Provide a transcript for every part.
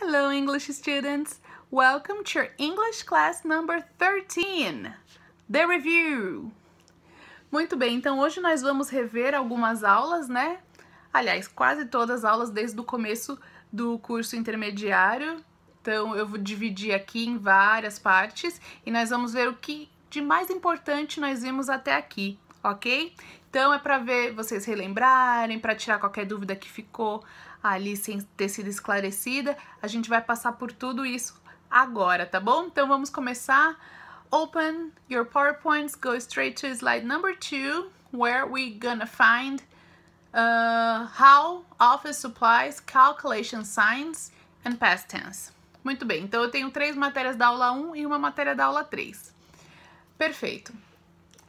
Hello English students! Welcome to your English class number 13, The Review! Muito bem, então hoje nós vamos rever algumas aulas, né? Aliás, quase todas as aulas desde o começo do curso intermediário. Então eu vou dividir aqui em várias partes e nós vamos ver o que de mais importante nós vimos até aqui, ok? Então é para ver vocês relembrarem, para tirar qualquer dúvida que ficou ali sem ter sido esclarecida. A gente vai passar por tudo isso agora, tá bom? Então vamos começar. Open your PowerPoints, go straight to slide number 2, where we're gonna find how office supplies, calculation signs and past tense. Muito bem, então eu tenho 3 matérias da aula 1 e uma matéria da aula 3. Perfeito.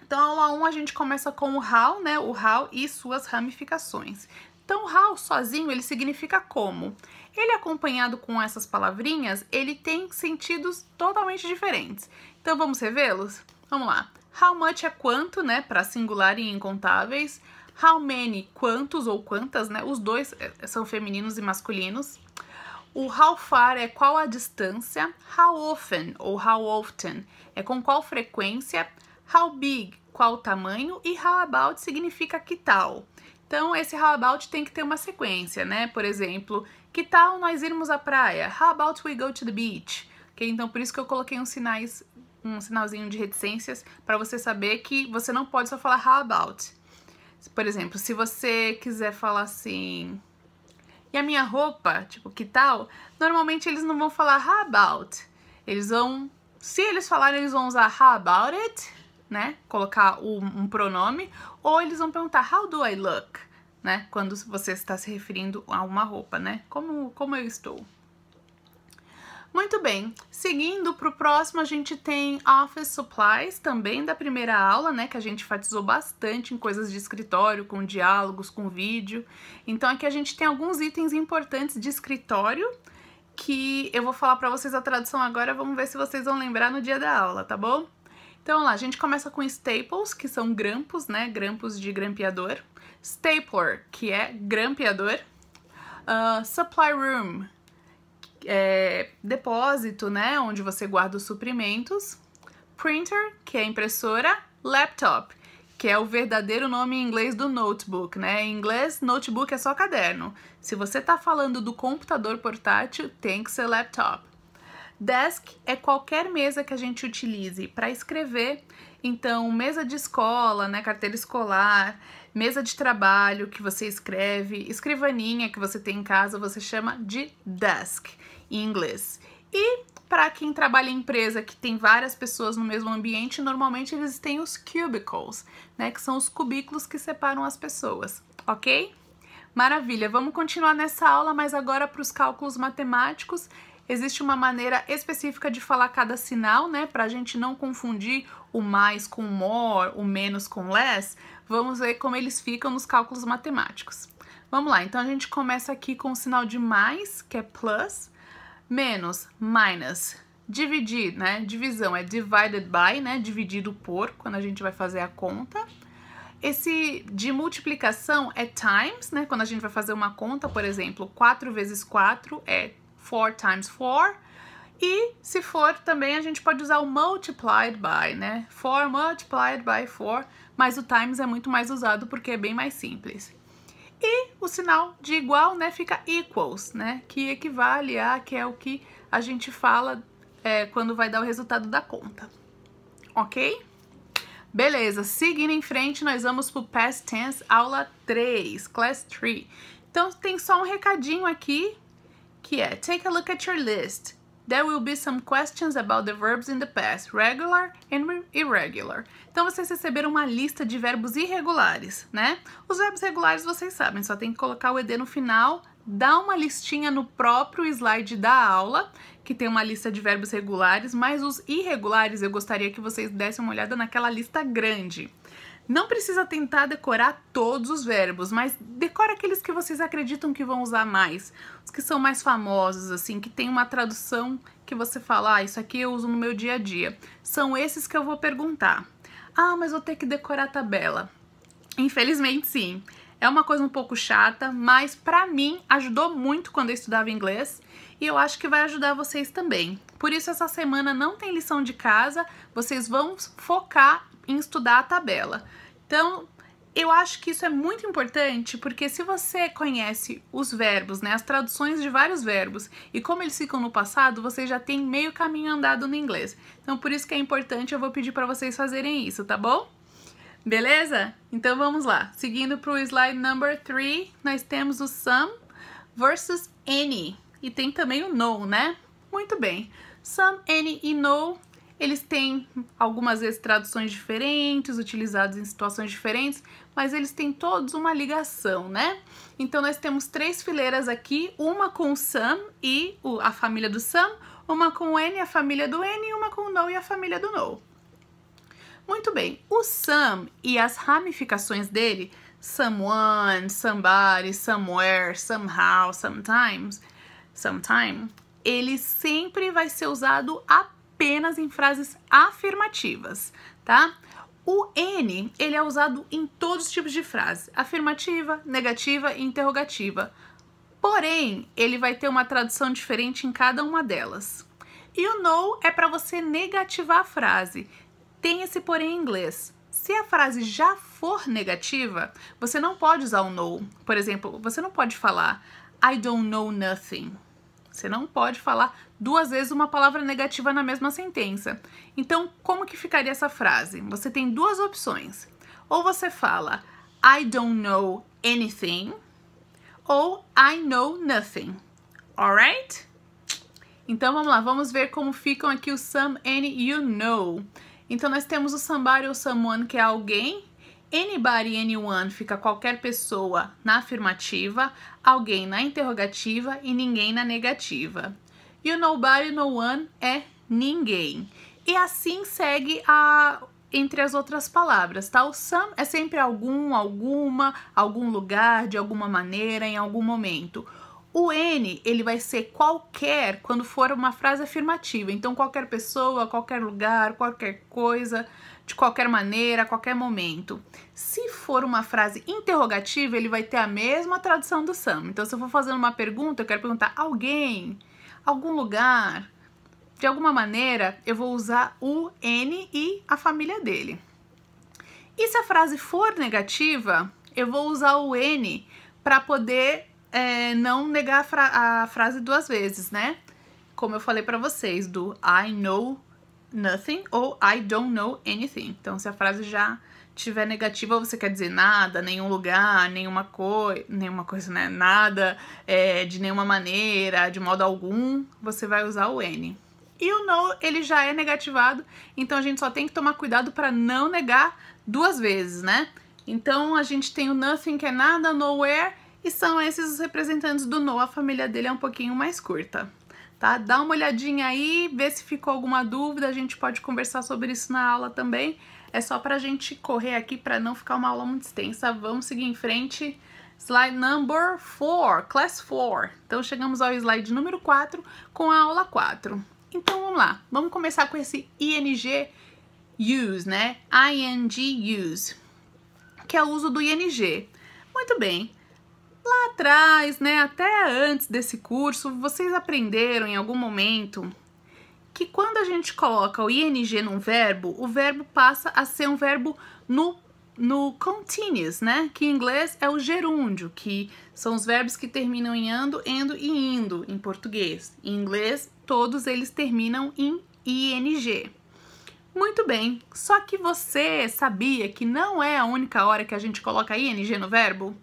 Então, a aula 1 a gente começa com o how, né? O how e suas ramificações. Então, o how sozinho, ele significa como. Ele acompanhado com essas palavrinhas, ele tem sentidos totalmente diferentes. Então, vamos revê-los? Vamos lá. How much é quanto, né? Para singular e incontáveis. How many, quantos ou quantas, né? Os dois são femininos e masculinos. O how far é qual a distância. How often ou how often é com qual frequência. How big, qual o tamanho, e how about significa que tal. Então, esse how about tem que ter uma sequência, né? Por exemplo, que tal nós irmos à praia? How about we go to the beach? Okay? Então, por isso que eu coloquei um sinalzinho de reticências para você saber que você não pode só falar how about. Por exemplo, se você quiser falar assim, e a minha roupa, tipo, que tal? Normalmente eles não vão falar how about. Eles vão, se eles falarem, eles vão usar how about it, né? Colocar um pronome, ou eles vão perguntar how do I look, né? Quando você está se referindo a uma roupa, né? Como eu estou. Muito bem, seguindo para o próximo, a gente tem office supplies, também da primeira aula, né? Que a gente enfatizou bastante em coisas de escritório, com diálogos, com vídeo. Então aqui a gente tem alguns itens importantes de escritório, que eu vou falar para vocês a tradução agora, vamos ver se vocês vão lembrar no dia da aula, tá bom? Então, lá, a gente começa com staples, que são grampos, né? Grampos de grampeador. Stapler, que é grampeador. Supply room, depósito, né? Onde você guarda os suprimentos. Printer, que é impressora. Laptop, que é o verdadeiro nome em inglês do notebook, né? Em inglês, notebook é só caderno. Se você tá falando do computador portátil, tem que ser laptop. Desk é qualquer mesa que a gente utilize para escrever, então mesa de escola, né, carteira escolar, mesa de trabalho que você escreve, escrivaninha que você tem em casa, você chama de desk em inglês. E para quem trabalha em empresa que tem várias pessoas no mesmo ambiente, normalmente eles têm os cubicles, né, que são os cubículos que separam as pessoas, ok? Maravilha, vamos continuar nessa aula, mas agora para os cálculos matemáticos. Existe uma maneira específica de falar cada sinal, né? Para a gente não confundir o mais com more, o menos com less. Vamos ver como eles ficam nos cálculos matemáticos. Vamos lá, então a gente começa aqui com o sinal de mais, que é plus, menos, minus, dividir, né? Divisão é divided by, né? Dividido por, quando a gente vai fazer a conta. Esse de multiplicação é times, né? Quando a gente vai fazer uma conta, por exemplo, 4 vezes 4 é 4 times 4, e se for também a gente pode usar o multiplied by, né? 4 multiplied by 4, mas o times é muito mais usado porque é bem mais simples. E o sinal de igual, né, fica equals, né? Que equivale a, que é o que a gente fala quando vai dar o resultado da conta. Ok? Beleza, seguindo em frente, nós vamos pro past tense, aula 3, class 3. Então tem só um recadinho aqui, que é take a look at your list. There will be some questions about the verbs in the past, regular and irregular. Então vocês receberam uma lista de verbos irregulares, né? Os verbos regulares vocês sabem, só tem que colocar o ed no final, dá uma listinha no próprio slide da aula, que tem uma lista de verbos regulares, mas os irregulares eu gostaria que vocês dessem uma olhada naquela lista grande. Não precisa tentar decorar todos os verbos, mas decora aqueles que vocês acreditam que vão usar mais. Os que são mais famosos, assim, que tem uma tradução que você fala, isso aqui eu uso no meu dia a dia. São esses que eu vou perguntar. Ah, mas vou ter que decorar a tabela. Infelizmente, sim. É uma coisa um pouco chata, mas pra mim ajudou muito quando eu estudava inglês e eu acho que vai ajudar vocês também. Por isso essa semana não tem lição de casa, vocês vão focar em estudar a tabela. Então, eu acho que isso é muito importante porque se você conhece os verbos, né, as traduções de vários verbos e como eles ficam no passado, você já tem meio caminho andado no inglês. Então, por isso que é importante, eu vou pedir para vocês fazerem isso, tá bom? Beleza? Então vamos lá. Seguindo para o slide number 3, nós temos o some versus any. E tem também o no, né? Muito bem. Some, any e no, eles têm algumas vezes traduções diferentes, utilizados em situações diferentes, mas eles têm todos uma ligação, né? Então nós temos 3 fileiras aqui, uma com o some e a família do some, uma com o any, a família do any, e uma com o no e a família do no. Muito bem, o some e as ramificações dele, someone, somebody, somewhere, somehow, sometimes, sometime, ele sempre vai ser usado apenas em frases afirmativas, tá? O N, ele é usado em todos os tipos de frase, afirmativa, negativa e interrogativa. Porém, ele vai ter uma tradução diferente em cada uma delas. E o no é para você negativar a frase. Tem esse porém em inglês. Se a frase já for negativa, você não pode usar o no. Por exemplo, você não pode falar I don't know nothing. Você não pode falar 2 vezes uma palavra negativa na mesma sentença. Então, como que ficaria essa frase? Você tem 2 opções. Ou você fala I don't know anything, ou I know nothing. Alright? Então, vamos lá. Vamos ver como ficam aqui o some, any e o no. Então, nós temos o somebody ou someone, que é alguém. Anybody, anyone fica qualquer pessoa na afirmativa, alguém na interrogativa e ninguém na negativa. E o nobody, no one é ninguém. E assim segue entre as outras palavras, tá? O some é sempre algum, alguma, algum lugar, de alguma maneira, em algum momento. O any, ele vai ser qualquer quando for uma frase afirmativa. Então, qualquer pessoa, qualquer lugar, qualquer coisa, de qualquer maneira, a qualquer momento. Se for uma frase interrogativa, ele vai ter a mesma tradução do some. Então, se eu for fazendo uma pergunta, eu quero perguntar alguém, algum lugar, de alguma maneira, eu vou usar o any e a família dele. E se a frase for negativa, eu vou usar o any para poder não negar a frase 2 vezes, né? Como eu falei para vocês, do I know nothing ou I don't know anything. Então, se a frase já tiver negativa, você quer dizer nada, nenhum lugar, nenhuma coisa, né? Nada, de nenhuma maneira, de modo algum, você vai usar o any. E o no, ele já é negativado, então a gente só tem que tomar cuidado para não negar 2 vezes, né? Então, a gente tem o nothing, que é nada, nowhere, e são esses os representantes do no. A família dele é um pouquinho mais curta, tá? Dá uma olhadinha aí, vê se ficou alguma dúvida, a gente pode conversar sobre isso na aula também. É só pra gente correr aqui para não ficar uma aula muito extensa. Vamos seguir em frente. Slide number 4, class 4. Então, chegamos ao slide número 4 com a aula 4. Então, vamos lá. Vamos começar com esse ing use, né? ing use, que é o uso do ing. Muito bem. Lá atrás, né, até antes desse curso, vocês aprenderam em algum momento que quando a gente coloca o ing num verbo, o verbo passa a ser um verbo no continuous, né? Que em inglês é o gerúndio, que são os verbos que terminam em ando, endo e indo em português. Em inglês, todos eles terminam em ing. Muito bem, só que você sabia que não é a única hora que a gente coloca ing no verbo?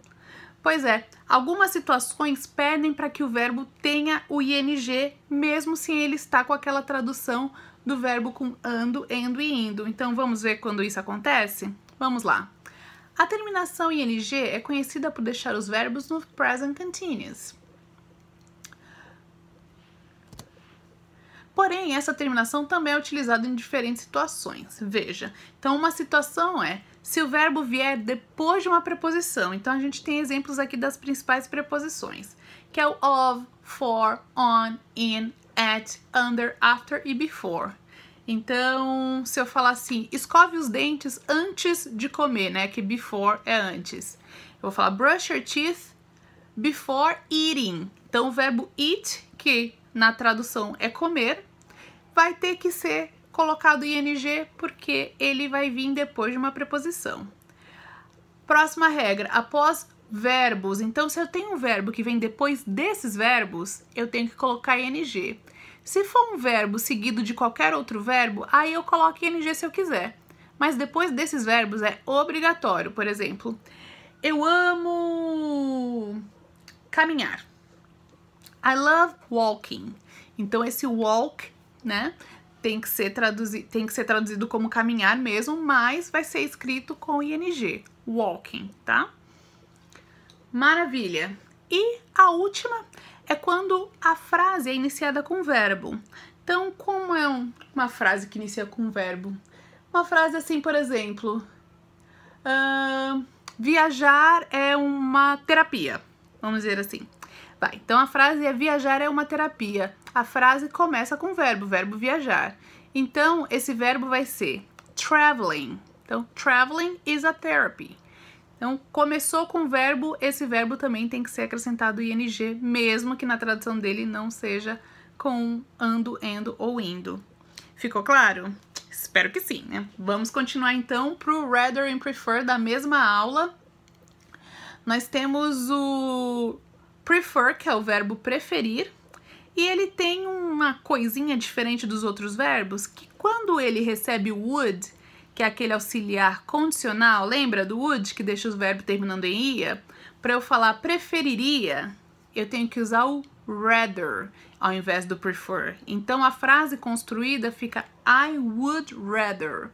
Pois é, algumas situações pedem para que o verbo tenha o ing, mesmo sem ele estar com aquela tradução do verbo com ando, endo e indo. Então, vamos ver quando isso acontece? Vamos lá. A terminação ing é conhecida por deixar os verbos no present continuous. Porém, essa terminação também é utilizada em diferentes situações. Veja, então uma situação é se o verbo vier depois de uma preposição. Então, a gente tem exemplos aqui das principais preposições, que é o of, for, on, in, at, under, after e before. Então, se eu falar assim, escove os dentes antes de comer, né? Que before é antes. vou falar brush your teeth before eating. Então, o verbo eat, que na tradução é comer, vai ter que ser colocado ing porque ele vai vir depois de uma preposição. Próxima regra, após verbos. Então, se eu tenho um verbo que vem depois desses verbos, eu tenho que colocar ing. Se for um verbo seguido de qualquer outro verbo, aí eu coloco ing se eu quiser. Mas depois desses verbos é obrigatório. Por exemplo, eu amo caminhar. I love walking. Então, esse walk, né, tem que ser traduzido como caminhar mesmo, mas vai ser escrito com ing. Walking, tá? Maravilha! E a última é quando a frase é iniciada com verbo. Então, como é uma frase que inicia com verbo? Uma frase assim, por exemplo, viajar é uma terapia, vamos dizer assim. Vai, então a frase é viajar é uma terapia. A frase começa com verbo viajar. Então, esse verbo vai ser traveling. Então, traveling is a therapy. Então, começou com verbo, esse verbo também tem que ser acrescentado ing, mesmo que na tradução dele não seja com ando, endo ou indo. Ficou claro? Espero que sim, né? Vamos continuar então pro rather and prefer da mesma aula. Nós temos o prefer, que é o verbo preferir, e ele tem uma coisinha diferente dos outros verbos, que quando ele recebe o would, que é aquele auxiliar condicional, lembra do would, que deixa o verbo terminando em ia? Para eu falar preferiria, eu tenho que usar o rather ao invés do prefer. Então, a frase construída fica I would rather,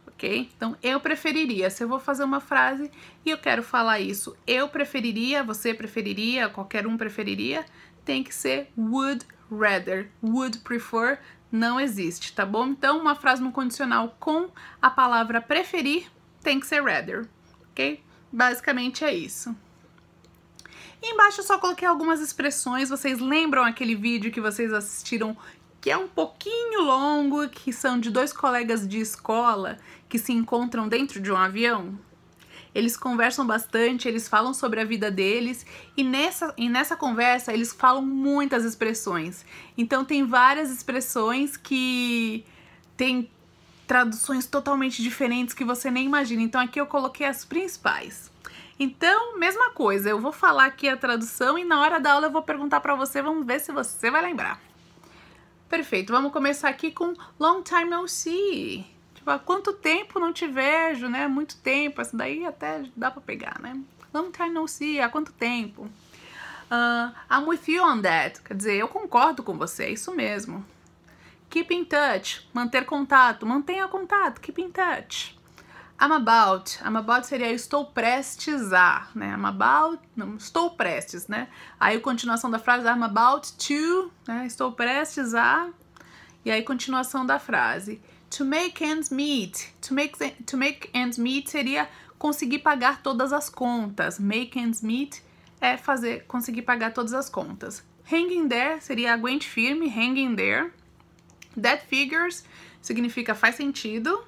ok? Então, eu preferiria. Se eu vou fazer uma frase e eu quero falar isso, eu preferiria, você preferiria, qualquer um preferiria, tem que ser would rather. Would prefer não existe, tá bom? Então, uma frase no condicional com a palavra preferir tem que ser rather, ok? Basicamente é isso. E embaixo eu só coloquei algumas expressões. Vocês lembram aquele vídeo que vocês assistiram, que é um pouquinho longo, que são de dois colegas de escola que se encontram dentro de um avião? Eles conversam bastante, eles falam sobre a vida deles e nessa conversa eles falam muitas expressões. Então tem várias expressões que tem traduções totalmente diferentes que você nem imagina. Então aqui eu coloquei as principais. Então, mesma coisa, eu vou falar aqui a tradução e na hora da aula eu vou perguntar pra você, vamos ver se você vai lembrar. Perfeito, vamos começar aqui com long time no see. Tipo, há quanto tempo não te vejo, né? Muito tempo, essa daí até dá pra pegar, né? Long time no see, há quanto tempo? I'm with you on that, quer dizer, eu concordo com você, é isso mesmo. Keep in touch, manter contato, mantenha contato, keep in touch. I'm about seria eu estou prestes a, né? I'm about, não, estou prestes, né? Aí a continuação da frase, I'm about to, né? Estou prestes a, e aí continuação da frase. To make ends meet. To make ends meet seria conseguir pagar todas as contas. Make ends meet é conseguir pagar todas as contas. Hang in there seria aguente firme, hang in there. That figures significa faz sentido.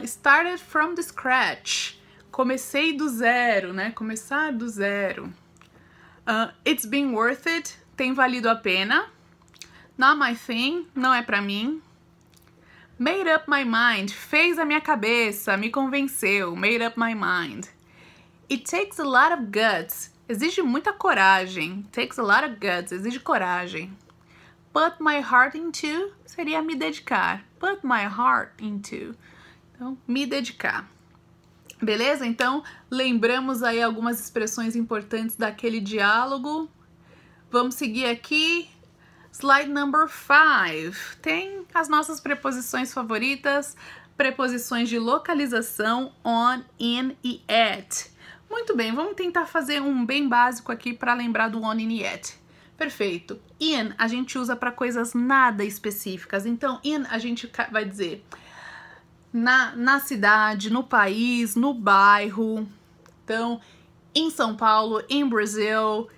Started from the scratch. Comecei do zero, né? Começar do zero. It's been worth it. Tem valido a pena. Not my thing. Não é pra mim. Made up my mind, fez a minha cabeça, me convenceu, made up my mind. It takes a lot of guts, exige muita coragem. Takes a lot of guts, exige coragem. Put my heart into seria me dedicar. Put my heart into. Então, me dedicar. Beleza? Então, lembramos aí algumas expressões importantes daquele diálogo. Vamos seguir aqui. Slide number 5. Tem as nossas preposições favoritas, preposições de localização on, in e at. Muito bem, vamos tentar fazer um bem básico aqui para lembrar do on, in e at. Perfeito. In a gente usa para coisas nada específicas. Então, in a gente vai dizer na cidade, no país, no bairro. Então, em São Paulo, em Brasil,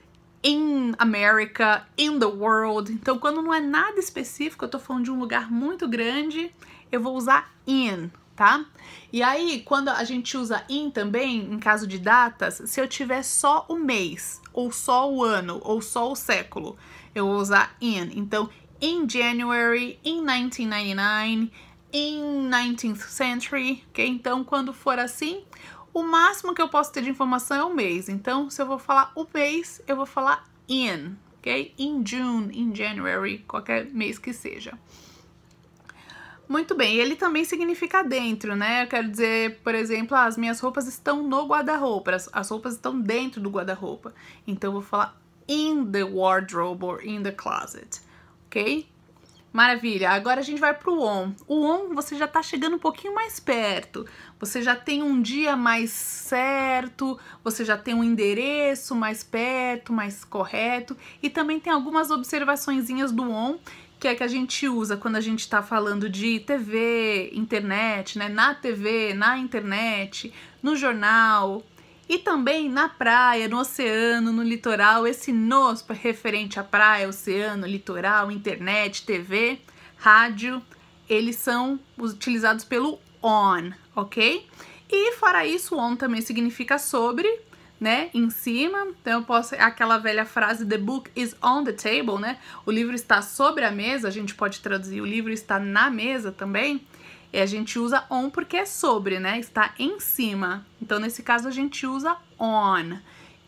in America, in the world. Então, quando não é nada específico, eu tô falando de um lugar muito grande, eu vou usar in, tá? E aí, quando a gente usa in também, em caso de datas, se eu tiver só o mês, ou só o ano, ou só o século, eu vou usar in. Então, in January, in 1999, in 19th century, ok? Então, quando for assim, o máximo que eu posso ter de informação é o mês. Então, se eu vou falar o mês, eu vou falar in, ok? In June, in January, qualquer mês que seja. Muito bem, ele também significa dentro, né? Eu quero dizer, por exemplo, as minhas roupas estão no guarda-roupa, as roupas estão dentro do guarda-roupa. Então, eu vou falar in the wardrobe or in the closet, ok? Maravilha, agora a gente vai pro on. O on você já tá chegando um pouquinho mais perto, você já tem um dia mais certo, você já tem um endereço mais perto, mais correto, e também tem algumas observaçõezinhas do on, que é que a gente usa quando a gente tá falando de TV, internet, né? Na TV, na internet, no jornal, e também na praia, no oceano, no litoral. Esse no referente à praia, oceano, litoral, internet, TV, rádio, eles são utilizados pelo on, ok? E fora isso, on também significa sobre, né, em cima. Então eu posso, aquela velha frase, the book is on the table, né? O livro está sobre a mesa, a gente pode traduzir, o livro está na mesa também. E a gente usa on porque é sobre, né? Está em cima. Então, nesse caso, a gente usa on.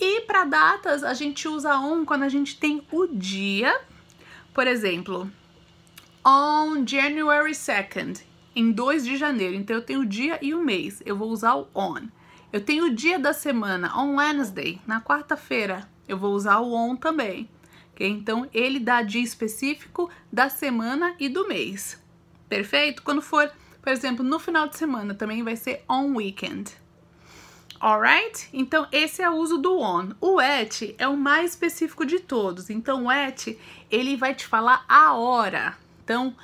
E para datas, a gente usa on quando a gente tem o dia. Por exemplo, on January 2nd, em 2 de janeiro. Então, eu tenho o dia e o mês. Eu vou usar o on. Eu tenho o dia da semana, on Wednesday, na quarta-feira. Eu vou usar o on também. Okay? Então, ele dá dia específico da semana e do mês. Perfeito? Quando for, por exemplo, no final de semana, também vai ser on weekend. Alright? Então, esse é o uso do on. O at é o mais específico de todos. Então, o at, ele vai te falar a hora. Então,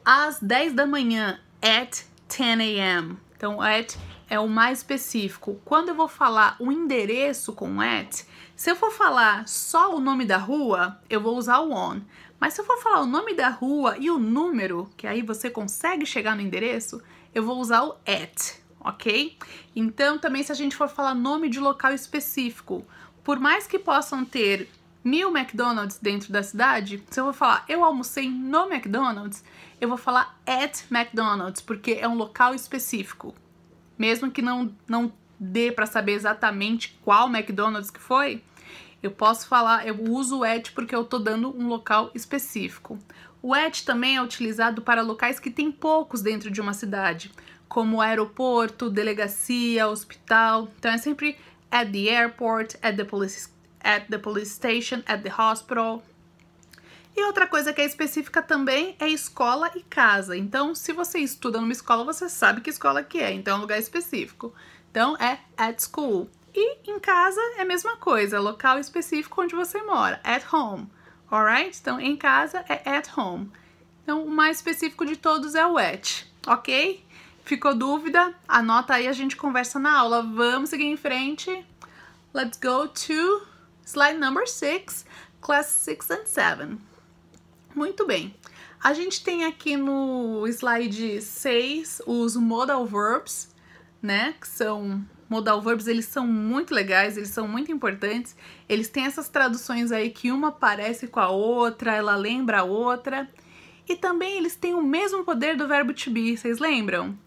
às 10 da manhã, at 10 a.m. Então, at é o mais específico. Quando eu vou falar o endereço com at, se eu for falar só o nome da rua, eu vou usar o on. Mas se eu for falar o nome da rua e o número, que aí você consegue chegar no endereço, eu vou usar o at, ok? Então, também se a gente for falar nome de local específico, por mais que possam ter 1000 McDonald's dentro da cidade, se eu vou falar eu almocei no McDonald's, eu vou falar at McDonald's, porque é um local específico. Mesmo que não dê para saber exatamente qual McDonald's que foi, eu posso falar, eu uso o at porque eu tô dando um local específico. O at também é utilizado para locais que tem poucos dentro de uma cidade, como aeroporto, delegacia, hospital. Então é sempre at the airport, at the police station, at the hospital. E outra coisa que é específica também é escola e casa. Então, se você estuda numa escola, você sabe que escola que é. Então, é um lugar específico. Então, é at school. E em casa é a mesma coisa, local específico onde você mora, at home. Alright? Então, em casa é at home. Então, o mais específico de todos é o at, ok? Ficou dúvida? Anota aí, a gente conversa na aula. Vamos seguir em frente. Let's go to slide number 6, class 6 and 7. Muito bem. A gente tem aqui no slide 6 os modal verbs, né? Que são modal verbs, eles são muito legais, eles são muito importantes. Eles têm essas traduções aí que uma parece com a outra, ela lembra a outra. E também eles têm o mesmo poder do verbo to be, vocês lembram?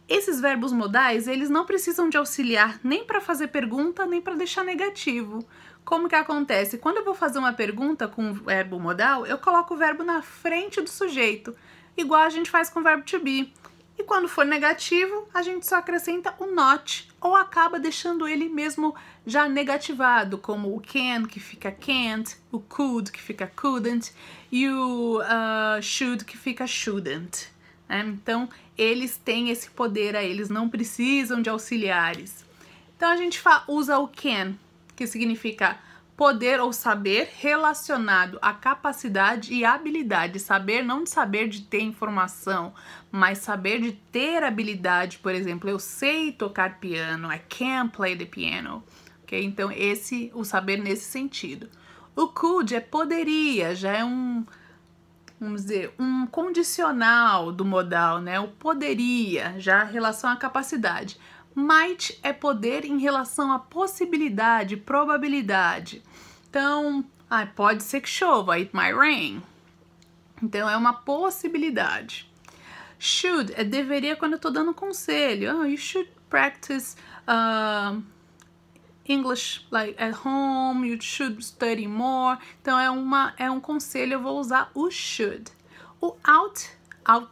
Esses verbos modais, eles não precisam de auxiliar nem para fazer pergunta, nem para deixar negativo. Como que acontece? Quando eu vou fazer uma pergunta com o verbo modal, eu coloco o verbo na frente do sujeito, igual a gente faz com o verbo to be. E quando for negativo, a gente só acrescenta o not, ou acaba deixando ele mesmo já negativado, como o can, que fica can't, o could, que fica couldn't, e o should, que fica shouldn't. Então, eles têm esse poder aí, eles não precisam de auxiliares. Então, a gente usa o can, que significa poder ou saber relacionado à capacidade e habilidade. Saber, não de saber de ter informação, mas saber de ter habilidade. Por exemplo, eu sei tocar piano, I can play the piano. Okay? Então, o saber nesse sentido. O could é poderia, já é vamos dizer, um condicional do modal, né? O poderia, já em relação à capacidade. Might é poder em relação à possibilidade, probabilidade. Então, pode ser que chova, it might rain. Então, é uma possibilidade. Should é deveria quando eu tô dando conselho. You should practice English like at home, you should study more. Então é um conselho, eu vou usar o should. O out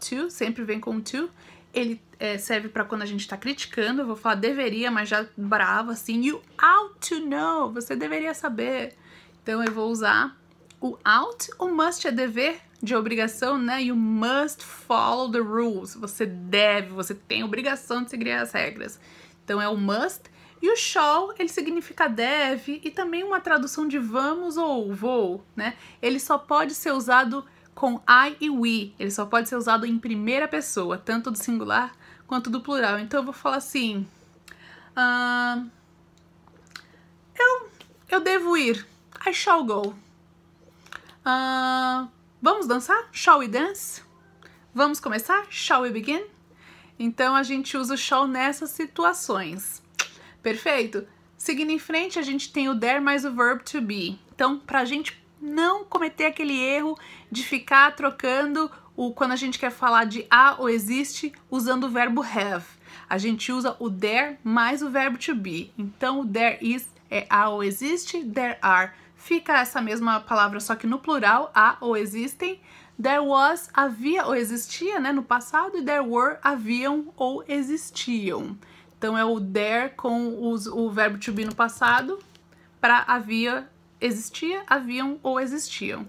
to, sempre vem com to. Ele serve para quando a gente tá criticando, eu vou falar deveria, mas já brava assim. You ought to know, você deveria saber. Então eu vou usar o out. O must é dever, de obrigação, né? You must follow the rules. Você deve, você tem obrigação de seguir as regras. Então é o must. E o shall, ele significa deve e também uma tradução de vamos ou vou, né? Ele só pode ser usado com I e we. Ele só pode ser usado em primeira pessoa, tanto do singular quanto do plural. Então eu vou falar assim, eu devo ir. I shall go. Vamos dançar? Shall we dance? Vamos começar? Shall we begin? Então a gente usa o shall nessas situações. Perfeito? Seguindo em frente, a gente tem o there mais o verb to be. Então, pra gente não cometer aquele erro de ficar trocando quando a gente quer falar de ou existe, usando o verbo have. A gente usa o there mais o verbo to be. Então, o there is é ou existe, there are. Fica essa mesma palavra, só que no plural, ou existem. There was, havia ou existia, né, no passado, e there were, haviam ou existiam. Então, é o there com o verbo to be no passado, para havia, existia, haviam ou existiam.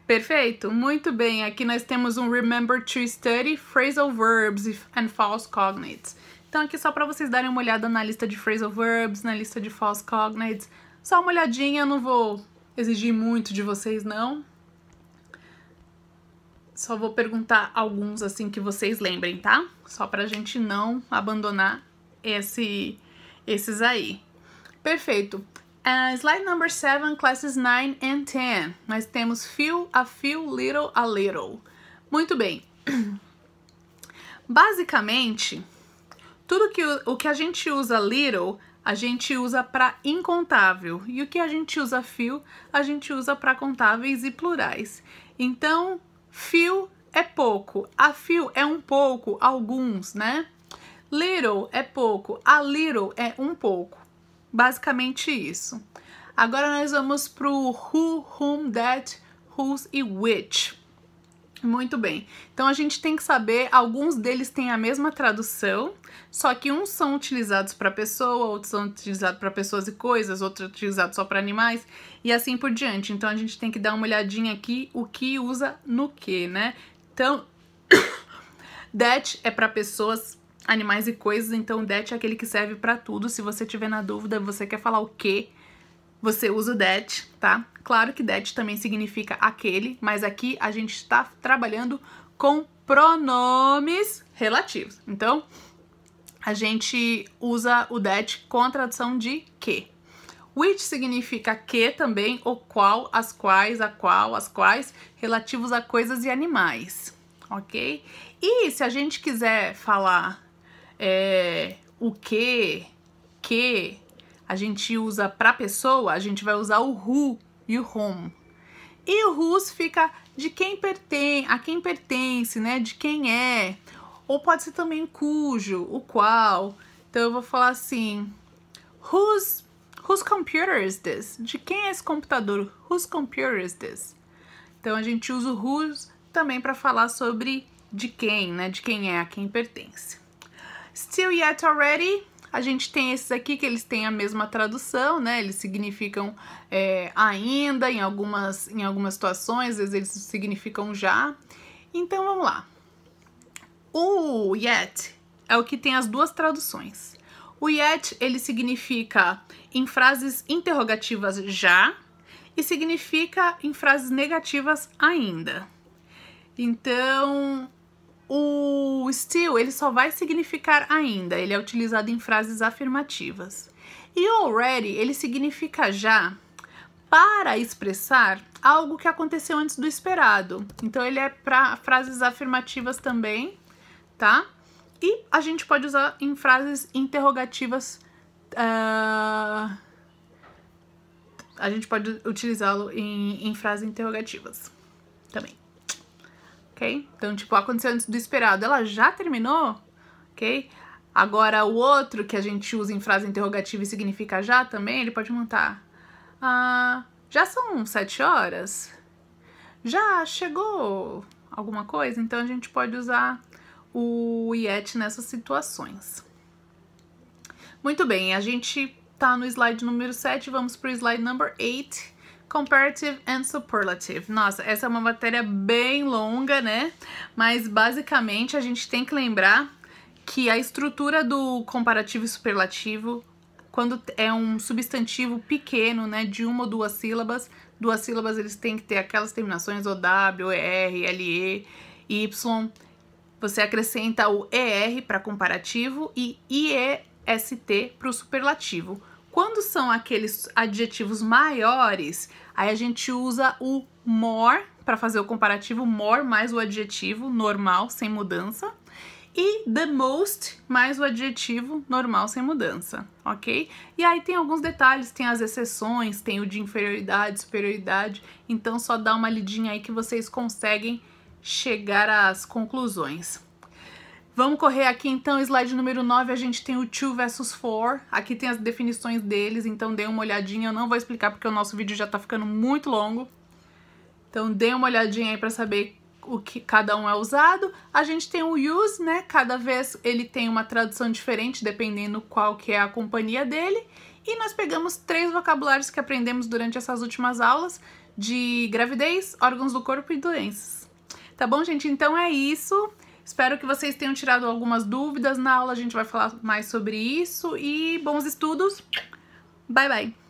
Perfeito? Muito bem. Aqui nós temos um remember to study, phrasal verbs and false cognates. Então, aqui só para vocês darem uma olhada na lista de phrasal verbs, na lista de false cognates. Só uma olhadinha, eu não vou exigir muito de vocês, não. Só vou perguntar alguns, assim, que vocês lembrem, tá? Só pra gente não abandonar esses aí. Perfeito. Slide number 7, classes 9 and 10. Nós temos few, a few, little, a little. Muito bem. Basicamente, tudo o que a gente usa little, a gente usa para incontável. E o que a gente usa few, a gente usa para contáveis e plurais. Então, few é pouco. A few é um pouco, alguns, né? Little é pouco. A little é um pouco. Basicamente isso. Agora nós vamos pro who, whom, that, whose e which. Muito bem. Então a gente tem que saber, alguns deles têm a mesma tradução, só que uns são utilizados para pessoa, outros são utilizados para pessoas e coisas, outros utilizados só para animais e assim por diante. Então a gente tem que dar uma olhadinha aqui o que usa no que, né? Então that é para pessoas, animais e coisas, então that é aquele que serve para tudo. Se você tiver na dúvida, você quer falar o que, você usa o that, tá? Claro que that também significa aquele, mas aqui a gente está trabalhando com pronomes relativos. Então, a gente usa o that com a tradução de que. Which significa que também, o qual, as quais, a qual, as quais, relativos a coisas e animais, ok? E se a gente quiser falar o que a gente usa para pessoa, a gente vai usar o who e o whom. E o whose fica de quem pertence, a quem pertence, né? De quem é. Ou pode ser também cujo, o qual. Então eu vou falar assim: whose computer is this? De quem é esse computador? Whose computer is this? Então a gente usa o whose também para falar sobre de quem, né? De quem é, a quem pertence. Still, yet, already. A gente tem esses aqui que eles têm a mesma tradução, né? Eles significam ainda em algumas situações, às vezes eles significam já. Então vamos lá. O yet é o que tem as duas traduções. O yet, ele significa em frases interrogativas já e significa em frases negativas ainda. Então, o still, ele só vai significar ainda, ele é utilizado em frases afirmativas. E already, ele significa já para expressar algo que aconteceu antes do esperado. Então, ele é para frases afirmativas também, tá? E a gente pode usar em frases interrogativas. A gente pode utilizá-lo em frases interrogativas também. Ok? Então, tipo, aconteceu antes do esperado. Ela já terminou? Ok? Agora, o outro que a gente usa em frase interrogativa e significa já também, ele pode montar. Já são 7 horas? Já chegou alguma coisa? Então, a gente pode usar o yet nessas situações. Muito bem, a gente tá no slide número 7, vamos pro slide number 8. Comparative and Superlative. Nossa, essa é uma matéria bem longa, né? Mas, basicamente, a gente tem que lembrar que a estrutura do comparativo e superlativo, quando é um substantivo pequeno, né, de uma ou duas sílabas eles têm que ter aquelas terminações OW, ER, LE, Y. Você acrescenta o ER para comparativo e IEST para o superlativo. Quando são aqueles adjetivos maiores, aí a gente usa o more para fazer o comparativo, more mais o adjetivo normal, sem mudança. E the most mais o adjetivo normal sem mudança, ok? E aí tem alguns detalhes, tem as exceções, tem o de inferioridade, superioridade, então só dá uma lidinha aí que vocês conseguem chegar às conclusões. Vamos correr aqui então, slide número 9, a gente tem o to versus for, aqui tem as definições deles, então dê uma olhadinha, eu não vou explicar porque o nosso vídeo já tá ficando muito longo, então dê uma olhadinha aí para saber o que cada um é usado. A gente tem o use, né? Cada vez ele tem uma tradução diferente, dependendo qual que é a companhia dele. E nós pegamos 3 vocabulários que aprendemos durante essas últimas aulas de gravidez, órgãos do corpo e doenças. Tá bom, gente? Então é isso. Espero que vocês tenham tirado algumas dúvidas. Na aula a gente vai falar mais sobre isso. E bons estudos. Bye, bye!